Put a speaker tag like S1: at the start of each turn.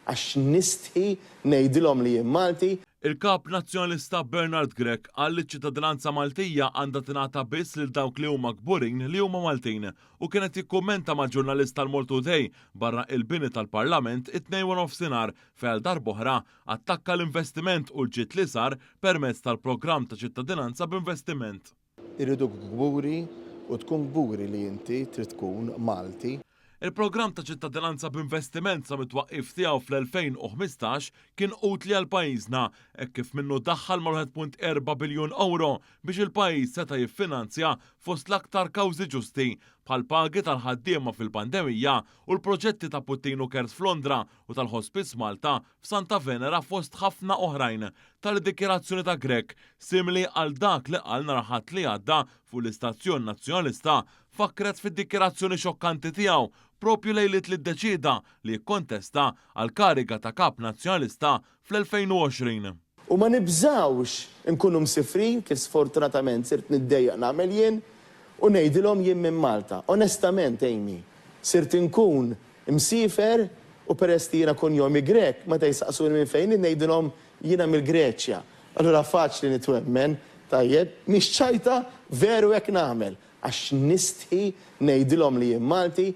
S1: għax nistħi ngħidilhom li jien Malti.
S2: Il-kap nazzjonalista Bernard Grech qal li ċ-ċittadinanza Maltija għandha tingħata biss lil dawk li huma kburin li huma Maltin u kienet jikkummenta mal-ġurnalist tal-Malta Today barra il-bini tal-Parlament it-2 nofsinhar fejn darb'oħra attakka l-investiment u l-ġiet li sar permezz tal-programm ta' ċittadinanza b'investiment.
S1: Irridu gburi u tkun gburi li inti trid tkun Malti.
S2: Il-programm ta' ċittadinanza b'investiment sa mitwaqqif tiegħu fl-2015 kien utli għal pajjiżna hekk kif minnu daħħal mal 1.4 biljun euro biex il-pajjiż seta' jiffinanzja fost l-aktar kawżi ġusti bħal pagi tal-ħaddiema fil-pandemija u l-proġetti ta' Putin u Kers f'Londra u tal-Hospice Malta f'Santa Venera fost ħafna oħrajn tal-dikjerazzjoni ta' Grech simili għal dak li qal nhar Aħad li għadda fuq l-Istazzjon Nazzjonalista fakkret fid-dikjerazzjoni xokkanti tiegħu propju lejlit li ddeċida li jikkontesta għal kariga ta' kap nazzjonalista fl-2020.
S1: U ma nibżawx nkunu msifrin kif sfortunatament sirt niddejjaq nagħmel jien u ngħidilhom jien minn Malta. Onestament, Amy, sirt inkun msifer u peress li jiena kun jomi Grek, meta jsaqsuni minn fejn ngħidilhom jiena mill-Greċja. Allura faċli nitwemmen, tajjeb, mhix ċajta veru hekk nagħmel għax nistħi ngħidilhom li jien Malti.